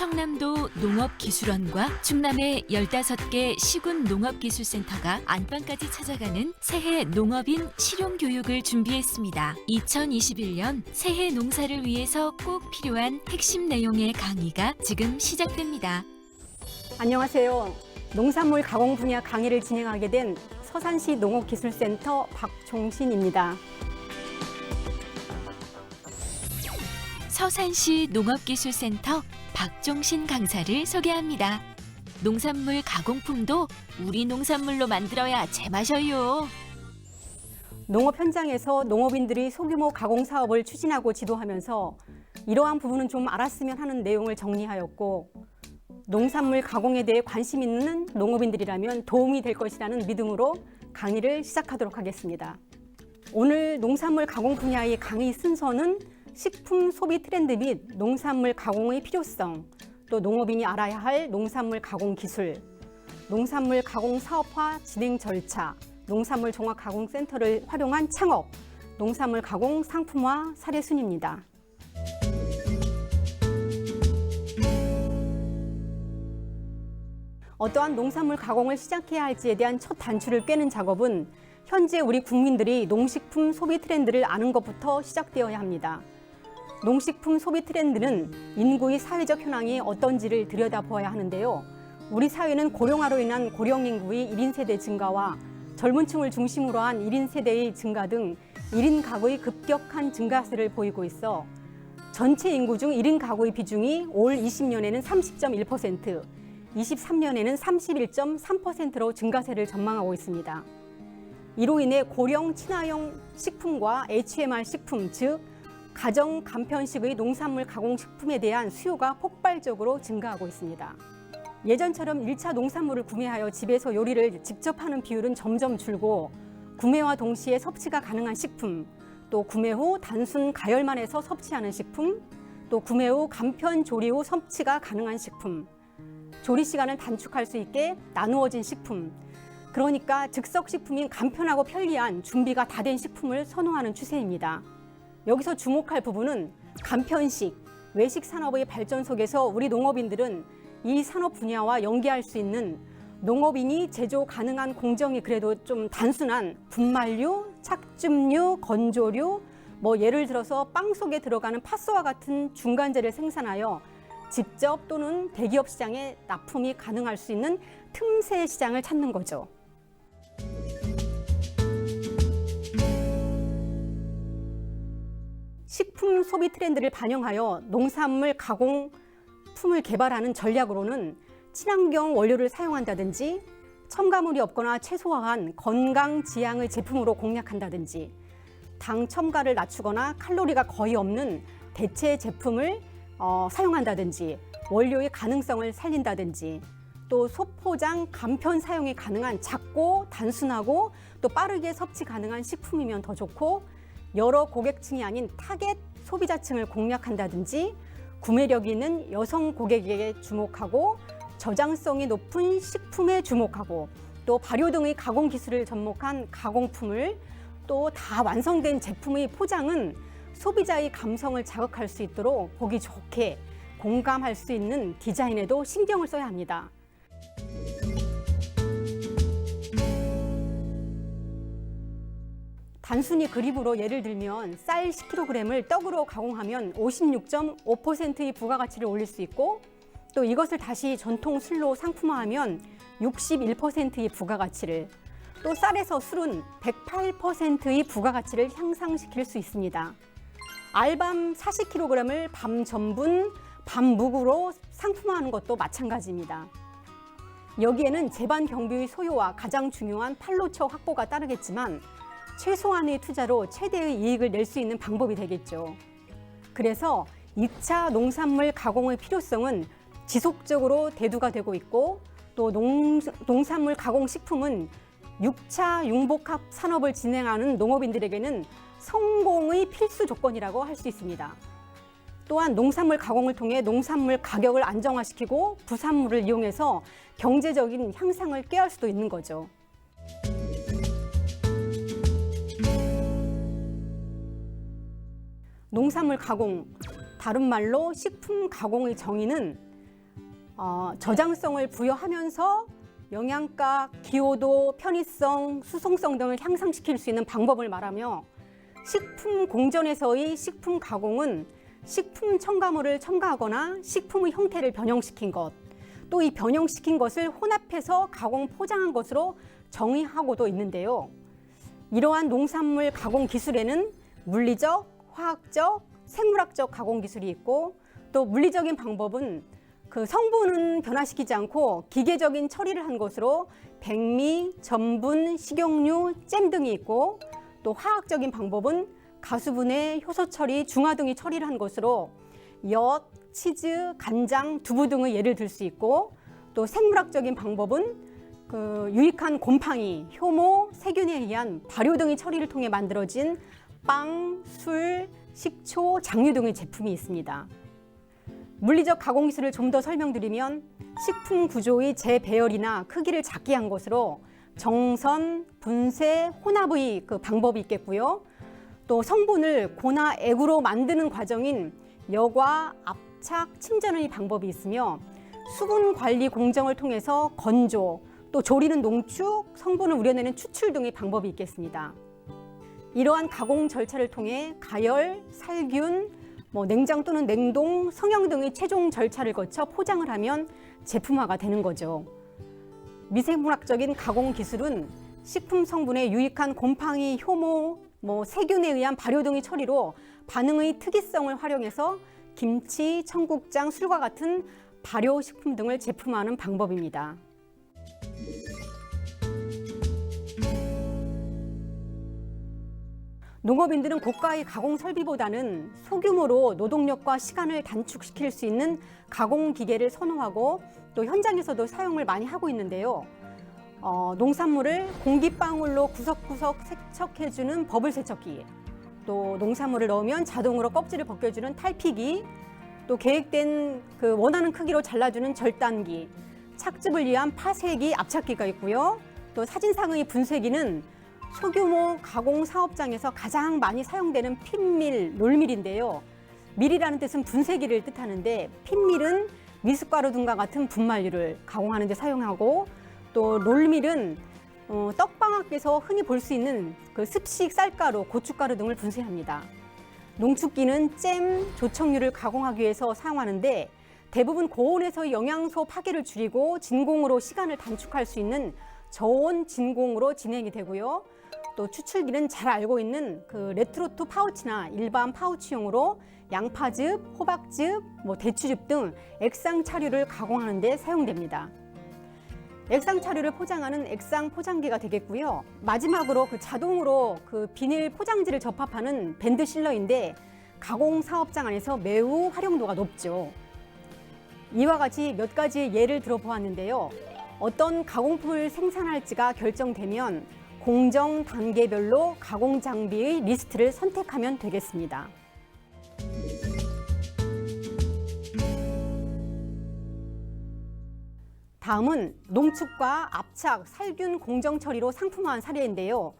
청남도 농업기술원과 충남의 15개 시군 농업기술센터가 안방까지 찾아가는 새해 농업인 실용교육을 준비했습니다. 2021년 새해 농사를 위해서 꼭 필요한 핵심 내용의 강의가 지금 시작됩니다. 안녕하세요. 농산물 가공 분야 강의를 진행하게 된 서산시 농업기술센터 박종신입니다. 서산시 농업기술센터 박종신 강사를 소개합니다. 농산물 가공품도 우리 농산물로 만들어야 제맛이에요. 농업 현장에서 농업인들이 소규모 가공 사업을 추진하고 지도하면서 이러한 부분은 좀 알았으면 하는 내용을 정리하였고, 농산물 가공에 대해 관심 있는 농업인들이라면 도움이 될 것이라는 믿음으로 강의를 시작하도록 하겠습니다. 오늘 농산물 가공 분야의 강의 순서는 식품 소비 트렌드 및 농산물 가공의 필요성, 또 농업인이 알아야 할 농산물 가공 기술, 농산물 가공 사업화 진행 절차, 농산물 종합 가공 센터를 활용한 창업, 농산물 가공 상품화 사례 순입니다. 어떠한 농산물 가공을 시작해야 할지에 대한 첫 단추를 꿰는 작업은 현재 우리 국민들이 농식품 소비 트렌드를 아는 것부터 시작되어야 합니다. 농식품 소비 트렌드는 인구의 사회적 현황이 어떤지를 들여다보아야 하는데요. 우리 사회는 고령화로 인한 고령 인구의 1인 세대 증가와 젊은 층을 중심으로 한 1인 세대의 증가 등 1인 가구의 급격한 증가세를 보이고 있어 전체 인구 중 1인 가구의 비중이 올 20년에는 30.1%, 23년에는 31.3%로 증가세를 전망하고 있습니다. 이로 인해 고령 친화형 식품과 HMR 식품, 즉 가정 간편식의 농산물 가공 식품에 대한 수요가 폭발적으로 증가하고 있습니다. 예전처럼 1차 농산물을 구매하여 집에서 요리를 직접 하는 비율은 점점 줄고, 구매와 동시에 섭취가 가능한 식품, 또 구매 후 단순 가열만 해서 섭취하는 식품, 또 구매 후 간편 조리 후 섭취가 가능한 식품, 조리 시간을 단축할 수 있게 나누어진 식품, 그러니까 즉석 식품인 간편하고 편리한 준비가 다 된 식품을 선호하는 추세입니다. 여기서 주목할 부분은 간편식, 외식 산업의 발전 속에서 우리 농업인들은 이 산업 분야와 연계할 수 있는 농업인이 제조 가능한 공정이 그래도 좀 단순한 분말류, 착즙류, 건조류, 예를 들어서 빵 속에 들어가는 팥소와 같은 중간재를 생산하여 직접 또는 대기업 시장에 납품이 가능할 수 있는 틈새 시장을 찾는 거죠. 식품 소비 트렌드를 반영하여 농산물 가공품을 개발하는 전략으로는 친환경 원료를 사용한다든지, 첨가물이 없거나 최소화한 건강 지향의 제품으로 공략한다든지, 당 첨가를 낮추거나 칼로리가 거의 없는 대체 제품을 사용한다든지, 원료의 가능성을 살린다든지, 또 소포장 간편 사용이 가능한 작고 단순하고 또 빠르게 섭취 가능한 식품이면 더 좋고, 여러 고객층이 아닌 타겟 소비자층을 공략한다든지, 구매력이 있는 여성 고객에게 주목하고 저장성이 높은 식품에 주목하고, 또 발효 등의 가공 기술을 접목한 가공품을, 또 다 완성된 제품의 포장은 소비자의 감성을 자극할 수 있도록 보기 좋게 공감할 수 있는 디자인에도 신경을 써야 합니다. 단순히 그립으로 예를 들면 쌀 10kg을 떡으로 가공하면 56.5%의 부가가치를 올릴 수 있고, 또 이것을 다시 전통 술로 상품화하면 61%의 부가가치를, 또 쌀에서 술은 108%의 부가가치를 향상시킬 수 있습니다. 알밤 40kg을 밤 전분, 밤 묵으로 상품화하는 것도 마찬가지입니다. 여기에는 재반 경비의 소요와 가장 중요한 판로처 확보가 따르겠지만, 최소한의 투자로 최대의 이익을 낼 수 있는 방법이 되겠죠. 그래서 2차 농산물 가공의 필요성은 지속적으로 대두가 되고 있고, 또 농산물 가공 식품은 6차 융복합 산업을 진행하는 농업인들에게는 성공의 필수 조건이라고 할 수 있습니다. 또한 농산물 가공을 통해 농산물 가격을 안정화시키고 부산물을 이용해서 경제적인 향상을 꾀할 수도 있는 거죠. 농산물 가공, 다른 말로 식품 가공의 정의는 저장성을 부여하면서 영양가, 기호도, 편의성, 수송성 등을 향상시킬 수 있는 방법을 말하며 식품 공전에서의 식품 가공은 식품 첨가물을 첨가하거나 식품의 형태를 변형시킨 것, 또 이 변형시킨 것을 혼합해서 가공 포장한 것으로 정의하고도 있는데요. 이러한 농산물 가공 기술에는 물리적, 화학적, 생물학적 가공 기술이 있고 또 물리적인 방법은 그 성분은 변화시키지 않고 기계적인 처리를 한 것으로 백미, 전분, 식용유, 잼 등이 있고 또 화학적인 방법은 가수분해, 효소 처리, 중화 등의 처리를 한 것으로 엿, 치즈, 간장, 두부 등의 예를 들 수 있고 또 생물학적인 방법은 그 유익한 곰팡이, 효모, 세균에 의한 발효 등의 처리를 통해 만들어진 빵, 술, 식초, 장류 등의 제품이 있습니다. 물리적 가공 기술을 좀 더 설명드리면 식품 구조의 재배열이나 크기를 작게 한 것으로 정선, 분쇄, 혼합의 그 방법이 있겠고요. 또 성분을 고나 액으로 만드는 과정인 여과, 압착, 침전의 방법이 있으며 수분 관리 공정을 통해서 건조, 또 조리는 농축, 성분을 우려내는 추출 등의 방법이 있겠습니다. 이러한 가공 절차를 통해 가열, 살균, 냉장 또는 냉동, 성형 등의 최종 절차를 거쳐 포장을 하면 제품화가 되는 거죠. 미생물학적인 가공 기술은 식품 성분의 유익한 곰팡이, 효모, 세균에 의한 발효 등의 처리로 반응의 특이성을 활용해서 김치, 청국장, 술과 같은 발효식품 등을 제품화하는 방법입니다. 농업인들은 고가의 가공 설비보다는 소규모로 노동력과 시간을 단축시킬 수 있는 가공 기계를 선호하고 또 현장에서도 사용을 많이 하고 있는데요. 농산물을 공기방울로 구석구석 세척해주는 버블 세척기, 또 농산물을 넣으면 자동으로 껍질을 벗겨주는 탈피기, 또 계획된 그 원하는 크기로 잘라주는 절단기, 착즙을 위한 파쇄기, 압착기가 있고요. 또 사진상의 분쇄기는 소규모 가공 사업장에서 가장 많이 사용되는 핀밀, 롤밀인데요. 밀이라는 뜻은 분쇄기를 뜻하는데 핀밀은 미숫가루 등과 같은 분말류를 가공하는 데 사용하고 또 롤밀은 떡방학에서 흔히 볼 수 있는 그 습식 쌀가루, 고춧가루 등을 분쇄합니다. 농축기는 잼, 조청류를 가공하기 위해서 사용하는데 대부분 고온에서의 영양소 파괴를 줄이고 진공으로 시간을 단축할 수 있는 저온 진공으로 진행이 되고요. 또 추출기는 잘 알고 있는 그 레트로트 파우치나 일반 파우치용으로 양파즙, 호박즙, 대추즙 등 액상 차류를 가공하는 데 사용됩니다. 액상 차류를 포장하는 액상 포장기가 되겠고요. 마지막으로 그 자동으로 그 비닐 포장지를 접합하는 밴드 실러인데 가공 사업장 안에서 매우 활용도가 높죠. 이와 같이 몇 가지의 예를 들어보았는데요. 어떤 가공품을 생산할지가 결정되면 공정 단계별로 가공 장비의 리스트를 선택하면 되겠습니다. 다음은 농축과 압착, 살균 공정 처리로 상품화한 사례인데요.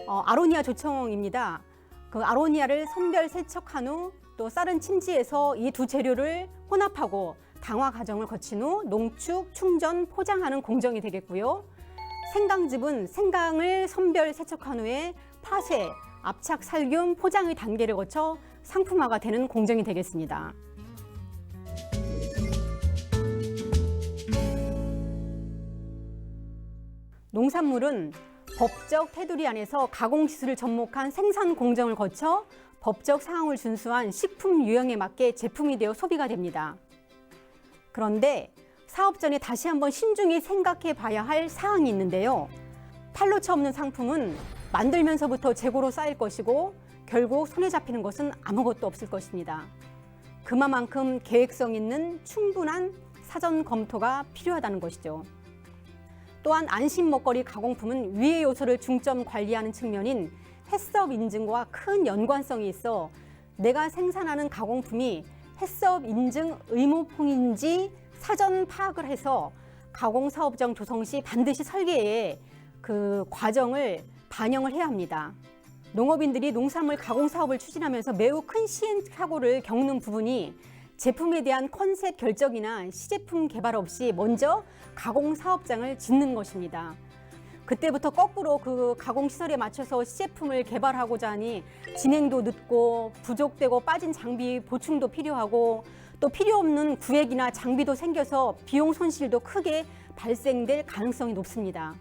아로니아 조청입니다. 그 아로니아를 선별 세척한 후 또 쌀은 침지해서 이 두 재료를 혼합하고 당화 과정을 거친 후 농축, 충전, 포장하는 공정이 되겠고요. 생강즙은 생강을 선별 세척한 후에 파쇄, 압착, 살균, 포장의 단계를 거쳐 상품화가 되는 공정이 되겠습니다. 농산물은 법적 테두리 안에서 가공 기술을 접목한 생산 공정을 거쳐 법적 사항을 준수한 식품 유형에 맞게 제품이 되어 소비가 됩니다. 그런데 사업 전에 다시 한번 신중히 생각해 봐야 할 사항이 있는데요. 팔로차 없는 상품은 만들면서부터 재고로 쌓일 것이고 결국 손에 잡히는 것은 아무것도 없을 것입니다. 그만큼 계획성 있는 충분한 사전 검토가 필요하다는 것이죠. 또한 안심 먹거리 가공품은 위의 요소를 중점 관리하는 측면인 해썹 인증과 큰 연관성이 있어 내가 생산하는 가공품이 해썹 인증 의무품인지 사전 파악을 해서 가공사업장 조성 시 반드시 설계에 그 과정을 반영을 해야 합니다. 농업인들이 농산물 가공 사업을 추진하면서 매우 큰 시행착오를 겪는 부분이 제품에 대한 컨셉 결정이나 시제품 개발 없이 먼저 가공 사업장을 짓는 것입니다. 그때부터 거꾸로 그 가공 시설에 맞춰서 시제품을 개발하고자 하니 진행도 늦고 부족되고 빠진 장비 보충도 필요하고 또 필요 없는 구획이나 장비도 생겨서 비용 손실도 크게 발생될 가능성이 높습니다.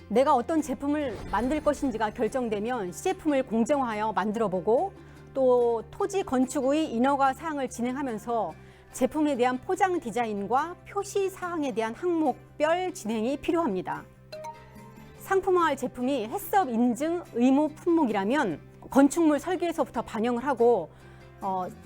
내가 어떤 제품을 만들 것인지가 결정되면 시제품을 공정화하여 만들어 보고 또 토지 건축의 인허가 사항을 진행하면서 제품에 대한 포장 디자인과 표시 사항에 대한 항목별 진행이 필요합니다. 상품화할 제품이 해썹 인증 의무 품목이라면 건축물 설계에서부터 반영을 하고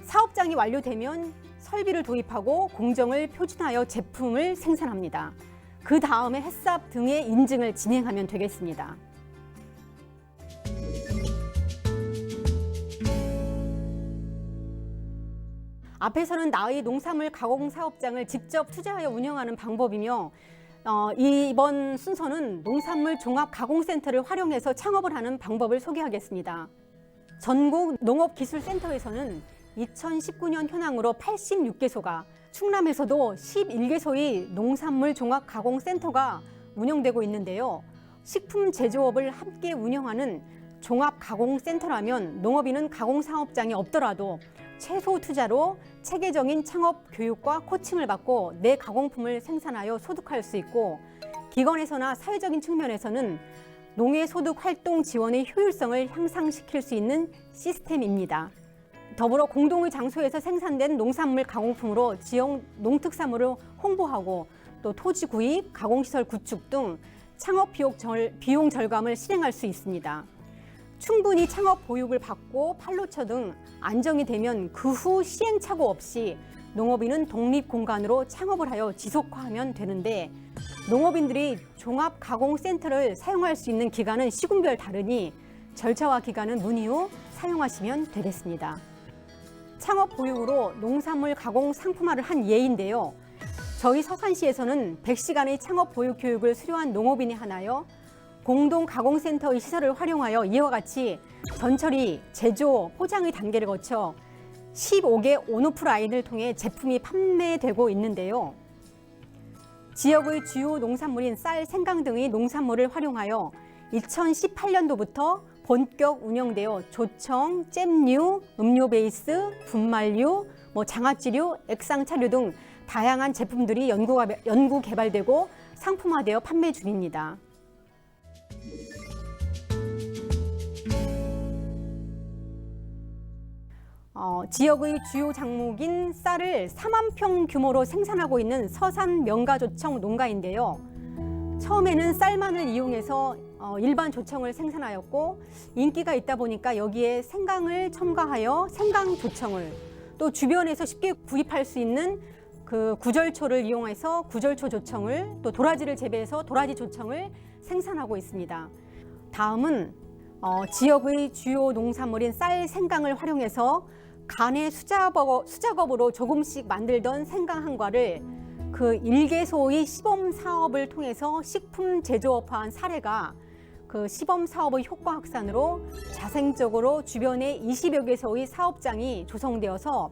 사업장이 완료되면 설비를 도입하고 공정을 표준하여 제품을 생산합니다. 그 다음에 해썹 등의 인증을 진행하면 되겠습니다. 앞에서는 나의 농산물 가공 사업장을 직접 투자하여 운영하는 방법이며 이번 순서는 농산물 종합 가공센터를 활용해서 창업을 하는 방법을 소개하겠습니다. 전국 농업기술센터에서는 2019년 현황으로 86개소가, 충남에서도 11개소의 농산물 종합 가공센터가 운영되고 있는데요. 식품 제조업을 함께 운영하는 종합 가공센터라면 농업인은 가공사업장이 없더라도 최소 투자로 체계적인 창업 교육과 코칭을 받고 내 가공품을 생산하여 소득할 수 있고, 기관에서나 사회적인 측면에서는 농해소득 활동 지원의 효율성을 향상시킬 수 있는 시스템입니다. 더불어 공동의 장소에서 생산된 농산물 가공품으로 지역 농특산물을 홍보하고 또 토지 구입, 가공시설 구축 등 창업 비용 절감을 실행할 수 있습니다. 충분히 창업 보육을 받고 판로처 등 안정이 되면 그 후 시행착오 없이 농업인은 독립 공간으로 창업을 하여 지속화하면 되는데, 농업인들이 종합 가공센터를 사용할 수 있는 기간은 시군별 다르니 절차와 기간은 문의 후 사용하시면 되겠습니다. 창업 보육으로 농산물 가공 상품화를 한 예인데요. 저희 서산시에서는 100시간의 창업 보육 교육을 수료한 농업인이 하나여 공동 가공센터의 시설을 활용하여 이와 같이 전처리, 제조, 포장의 단계를 거쳐 15개 온오프 라인을 통해 제품이 판매되고 있는데요. 지역의 주요 농산물인 쌀, 생강 등의 농산물을 활용하여 2018년도부터 본격 운영되어 조청, 잼류, 음료 베이스, 분말류, 장아찌류, 액상차류 등 다양한 제품들이 연구 개발되고 상품화되어 판매 중입니다. 지역의 주요 작목인 쌀을 4만 평 규모로 생산하고 있는 서산 명가조청 농가인데요. 처음에는 쌀만을 이용해서 일반 조청을 생산하였고, 인기가 있다 보니까 여기에 생강을 첨가하여 생강조청을, 또 주변에서 쉽게 구입할 수 있는 그 구절초를 이용해서 구절초 조청을, 또 도라지를 재배해서 도라지 조청을 생산하고 있습니다. 다음은 지역의 주요 농산물인 쌀, 생강을 활용해서 간의 수작업으로 조금씩 만들던 생강 한과를 그 1개소의 시범 사업을 통해서 식품 제조업화한 사례가 그 시범 사업의 효과 확산으로 자생적으로 주변에 20여 개소의 사업장이 조성되어서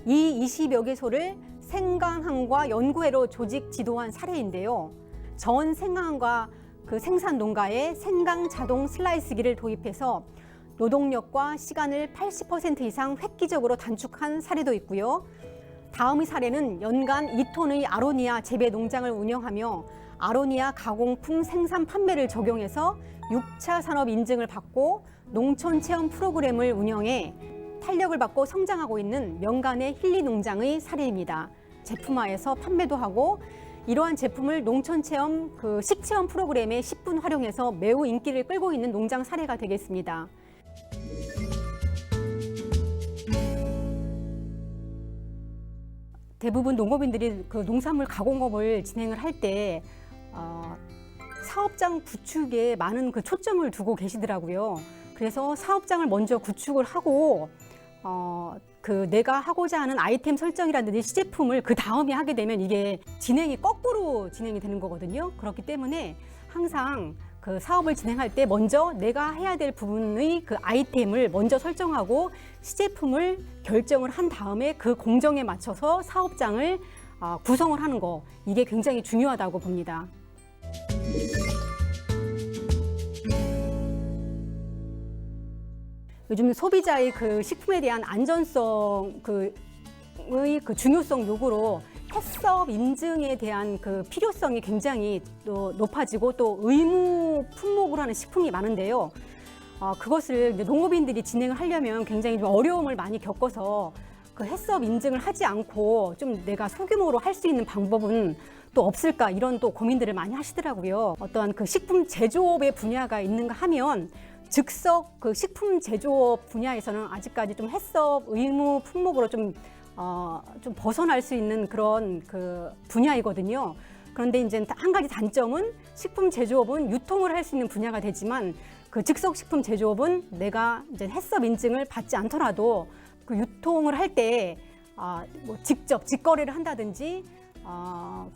이 20여 개소를 생강한과 연구회로 조직 지도한 사례인데요. 전 생강한과 그 생산 농가에 생강 자동 슬라이스기를 도입해서 노동력과 시간을 80% 이상 획기적으로 단축한 사례도 있고요. 다음의 사례는 연간 2톤의 아로니아 재배 농장을 운영하며 아로니아 가공품 생산 판매를 적용해서 6차 산업 인증을 받고 농촌 체험 프로그램을 운영해 탄력을 받고 성장하고 있는 명간의 힐리 농장의 사례입니다. 제품화해서 판매도 하고, 이러한 제품을 농촌 체험 식체험 프로그램에 10분 활용해서 매우 인기를 끌고 있는 농장 사례가 되겠습니다. 대부분 농업인들이 그 농산물 가공업을 진행을 할 때 사업장 구축에 많은 그 초점을 두고 계시더라고요. 그래서 사업장을 먼저 구축을 하고 내가 하고자 하는 아이템 설정이라든지 시제품을 그 다음에 하게 되면 이게 진행이 거꾸로 진행이 되는 거거든요. 그렇기 때문에 항상 그 사업을 진행할 때 먼저 내가 해야 될 부분의 그 아이템을 먼저 설정하고 시제품을 결정을 한 다음에 그 공정에 맞춰서 사업장을 구성을 하는 거, 이게 굉장히 중요하다고 봅니다. 요즘 소비자의 그 식품에 대한 안전성 의 중요성 요구로 해썹 인증에 대한 그 필요성이 굉장히 또 높아지고 또 의무 품목으로 하는 식품이 많은데요. 그것을 이제 농업인들이 진행을 하려면 굉장히 좀 어려움을 많이 겪어서 그 해썹 인증을 하지 않고 좀 내가 소규모로 할 수 있는 방법은 또 없을까, 이런 또 고민들을 많이 하시더라고요. 어떠한 그 식품 제조업의 분야가 있는가 하면 즉석 그 식품 제조업 분야에서는 아직까지 좀 해썹 의무 품목으로 좀 벗어날 수 있는 그런 그 분야이거든요. 그런데 이제 한 가지 단점은 식품 제조업은 유통을 할 수 있는 분야가 되지만 그 즉석 식품 제조업은 내가 이제 해썹 인증을 받지 않더라도 그 유통을 할 때 뭐 직접 직거래를 한다든지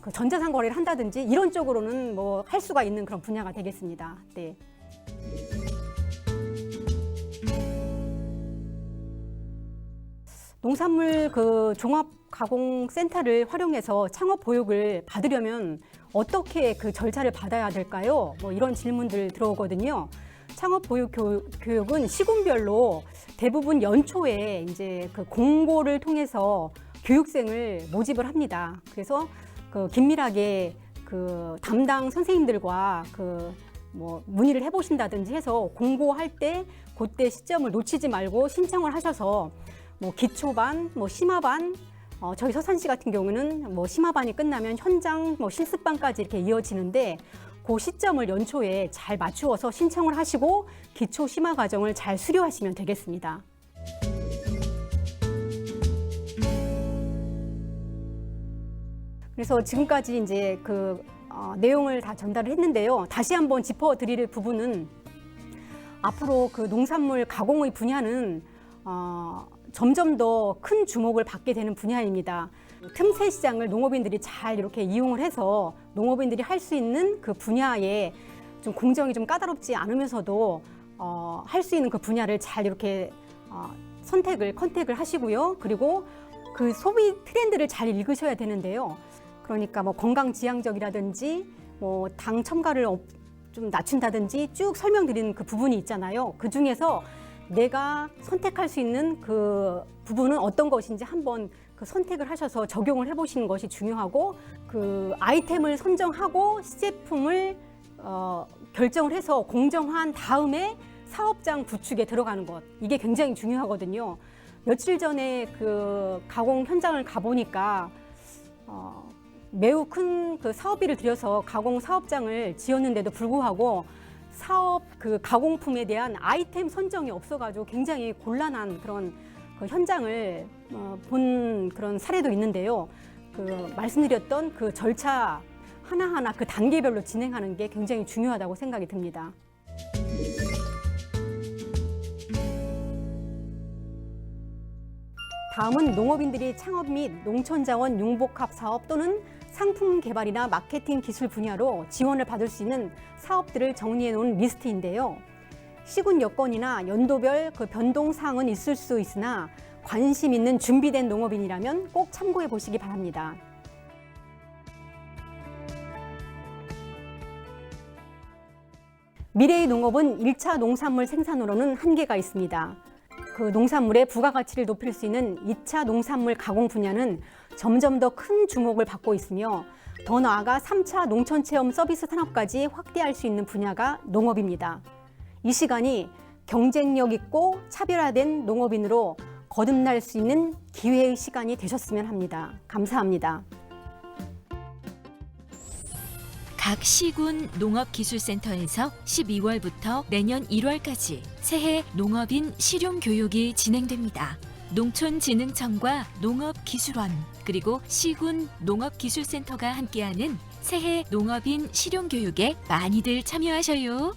그 전자상 거래를 한다든지 이런 쪽으로는 뭐 할 수가 있는 그런 분야가 되겠습니다. 네. 농산물 그 종합 가공 센터를 활용해서 창업 보육을 받으려면 어떻게 그 절차를 받아야 될까요? 뭐 이런 질문들 들어오거든요. 창업 보육 교육은 시군별로 대부분 연초에 이제 그 공고를 통해서 교육생을 모집을 합니다. 그래서 그 긴밀하게 그 담당 선생님들과 그 뭐 문의를 해보신다든지 해서 공고할 때 그때 시점을 놓치지 말고 신청을 하셔서 뭐 기초반, 뭐 심화반, 저희 서산시 같은 경우는 뭐 심화반이 끝나면 현장 뭐 실습반까지 이렇게 이어지는데 그 시점을 연초에 잘 맞추어서 신청을 하시고 기초 심화 과정을 잘 수료하시면 되겠습니다. 그래서 지금까지 이제 그 내용을 다 전달을 했는데요. 다시 한번 짚어드릴 부분은 앞으로 그 농산물 가공의 분야는 점점 더 큰 주목을 받게 되는 분야입니다. 틈새 시장을 농업인들이 잘 이렇게 이용을 해서 농업인들이 할 수 있는 그 분야에 좀 공정이 좀 까다롭지 않으면서도 할 수 있는 그 분야를 잘 이렇게 컨택을 하시고요. 그리고 그 소비 트렌드를 잘 읽으셔야 되는데요. 그러니까 뭐 건강지향적이라든지 뭐 당 첨가를 좀 낮춘다든지 쭉 설명드리는 그 부분이 있잖아요. 그 중에서 내가 선택할 수 있는 그 부분은 어떤 것인지 한번 그 선택을 하셔서 적용을 해보시는 것이 중요하고, 그 아이템을 선정하고 시제품을 결정을 해서 공정한 다음에 사업장 구축에 들어가는 것, 이게 굉장히 중요하거든요. 며칠 전에 그 가공 현장을 가보니까 매우 큰 그 사업비를 들여서 가공 사업장을 지었는데도 불구하고 사업 그 가공품에 대한 아이템 선정이 없어가지고 굉장히 곤란한 그런 그 현장을 본 그런 사례도 있는데요. 그 말씀드렸던 그 절차 하나하나 그 단계별로 진행하는 게 굉장히 중요하다고 생각이 듭니다. 다음은 농업인들이 창업 및 농촌자원 융복합 사업 또는 상품 개발이나 마케팅 기술 분야로 지원을 받을 수 있는 사업들을 정리해 놓은 리스트인데요. 시군 여건이나 연도별 그 변동 사항은 있을 수 있으나 관심 있는 준비된 농업인이라면 꼭 참고해 보시기 바랍니다. 미래의 농업은 1차 농산물 생산으로는 한계가 있습니다. 그 농산물의 부가가치를 높일 수 있는 2차 농산물 가공 분야는 점점 더 큰 주목을 받고 있으며 더 나아가 3차 농촌체험 서비스 산업까지 확대할 수 있는 분야가 농업입니다. 이 시간이 경쟁력 있고 차별화된 농업인으로 거듭날 수 있는 기회의 시간이 되셨으면 합니다. 감사합니다. 각 시군 농업기술센터에서 12월부터 내년 1월까지 새해 농업인 실용교육이 진행됩니다. 농촌진흥청과 농업기술원 그리고 시군 농업기술센터가 함께하는 새해 농업인 실용교육에 많이들 참여하셔요.